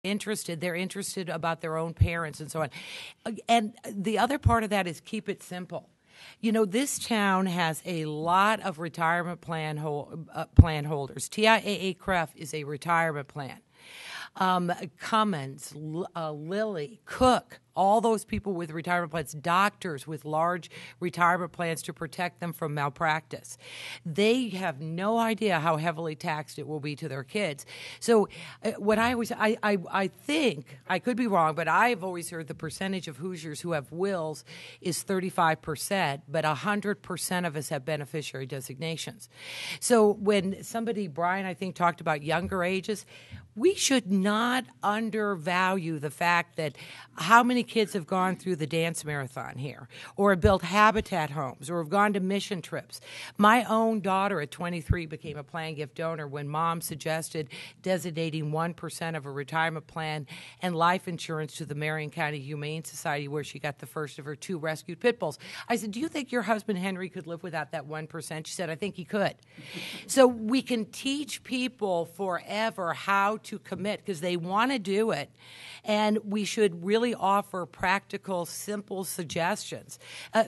interested. They're interested about their own parents and so on. And the other part of that is keep it simple. You know, this town has a lot of retirement plan holders. TIAA-CREF is a retirement plan. Cummins, Lilly, Cook, all those people with retirement plans, doctors with large retirement plans to protect them from malpractice. They have no idea how heavily taxed it will be to their kids. So what I think, I could be wrong, but I've always heard the percentage of Hoosiers who have wills is 35%, but 100% of us have beneficiary designations. So when Brian, I think, talked about younger ages, we should not undervalue the fact that how many kids have gone through the dance marathon here or have built Habitat homes or have gone to mission trips. My own daughter at 23 became a plan gift donor when mom suggested designating 1% of a retirement plan and life insurance to the Marion County Humane Society, where she got the first of her 2 rescued pit bulls. I said, do you think your husband Henry could live without that 1%? She said, I think he could. So we can teach people forever how to commit because they want to do it, and we should really offer practical, simple suggestions.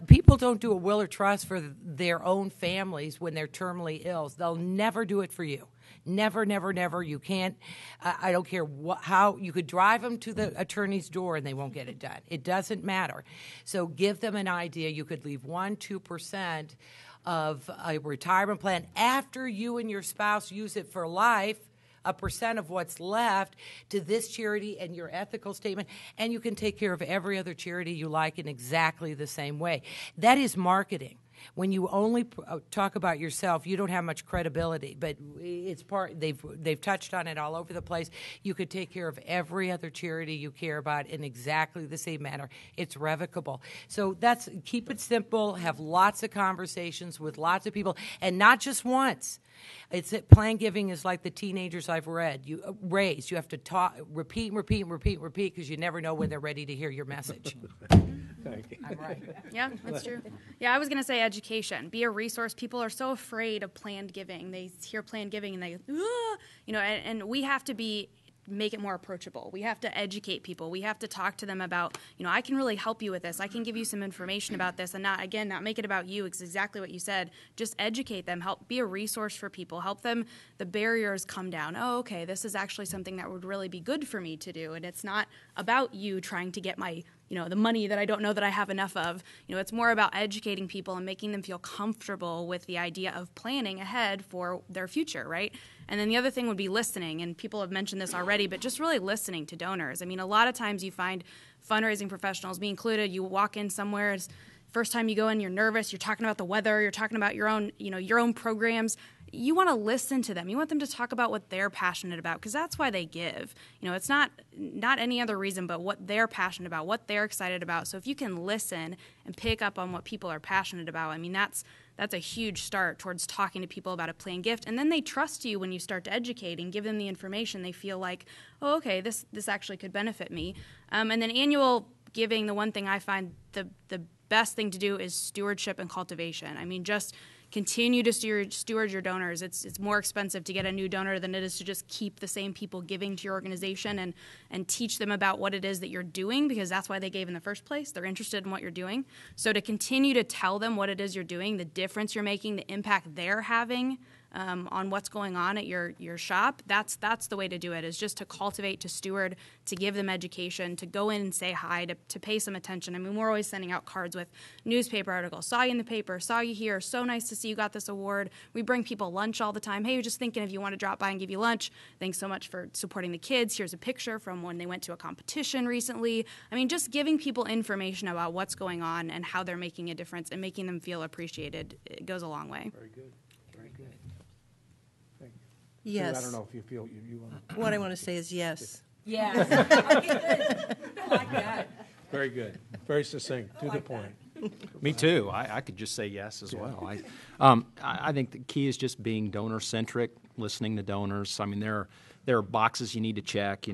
People don't do a will or trust for their own families when they're terminally ill. They'll never do it for you. Never, never, never. You can't. I don't care how you could drive them to the attorney's door and they won't get it done. It doesn't matter. So give them an idea. You could leave 1-2% of a retirement plan after you and your spouse use it for life. A percent of what's left to this charity and your ethical statement, and you can take care of every other charity you like in exactly the same way. That is marketing. When you only talk about yourself, you don't have much credibility, but it's part. They've touched on it all over the place. You could take care of every other charity you care about in exactly the same manner. It's revocable. So keep it simple. Have lots of conversations with lots of people, and not just once. Plan giving is like the teenagers I've raised. You have to talk, repeat, because you never know when they're ready to hear your message. Thank you. I'm right. Yeah, that's true. Yeah, I was going to say education. Be a resource. People are so afraid of planned giving. They hear planned giving and they, and we have to make it more approachable. We have to educate people. We have to talk to them about, I can really help you with this. I can give you some information about this and not make it about you. It's exactly what you said. Just educate them. Be a resource for people. Help them. The barriers come down. Oh, okay, this is actually something that would really be good for me to do. And it's not about you trying to get my the money that I don't know that I have enough of. It's more about educating people and making them feel comfortable with the idea of planning ahead for their future, right? And then the other thing would be listening, and people have mentioned this already, but just really listening to donors. I mean, a lot of times you find fundraising professionals, me included, you walk in somewhere, first time you go in, you're nervous, you're talking about the weather, you're talking about your own programs. You want to listen to them. You want them to talk about what they're passionate about, because that's why they give. It's not any other reason but what they're passionate about, what they're excited about. So if you can listen and pick up on what people are passionate about, I mean, that's a huge start towards talking to people about a planned gift. And then they trust you when you start to educate and give them the information. They feel like, oh, okay, this actually could benefit me. And then annual giving, the one thing I find the best thing to do is stewardship and cultivation. I mean, just continue to steward your donors. It's more expensive to get a new donor than it is to just keep the same people giving to your organization and teach them about what it is that you're doing, because that's why they gave in the first place. They're interested in what you're doing. So to continue to tell them what it is you're doing, the difference you're making, the impact they're having on what's going on at your shop, that's the way to do it, is just to cultivate, to steward, to give them education, to go in and say hi, to pay some attention. I mean, we're always sending out cards with newspaper articles. Saw you in the paper, saw you here, so nice to see you got this award. We bring people lunch all the time. Hey, we're just thinking if you want to drop by and give you lunch. Thanks so much for supporting the kids. Here's a picture from when they went to a competition recently. I mean, just giving people information about what's going on and how they're making a difference and making them feel appreciated, it goes a long way. Very good. Very good. Yes. Sue, I don't know if you feel you want to. What I want to say is yes. Yes. Okay, good. I like that. Very good. Very succinct. To the point. Me too. I could just say yes as well. I think the key is just being donor-centric, listening to donors. I mean, there are boxes you need to check.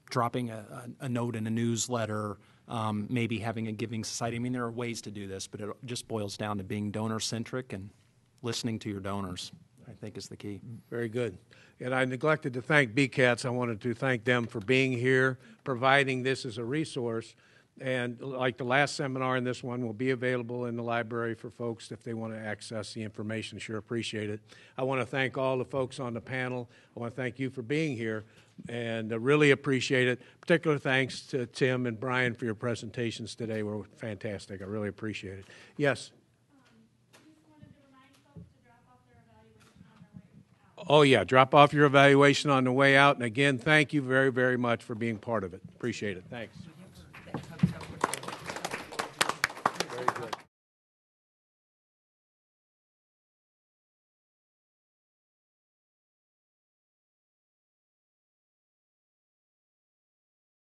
Dropping a note in a newsletter, maybe having a giving society. I mean, there are ways to do this, but it just boils down to being donor-centric and listening to your donors. I think is the key. Very good. And I neglected to thank BCATS. I wanted to thank them for being here, providing this as a resource. And like the last seminar and this one will be available in the library for folks if they want to access the information. Sure appreciate it. I want to thank all the folks on the panel. I want to thank you for being here and really appreciate it. Particular thanks to Tim and Brian for your presentations today. Were fantastic. I really appreciate it. Yes? Oh, yeah, drop off your evaluation on the way out. And again, thank you very, very much for being part of it. Appreciate it. Thanks.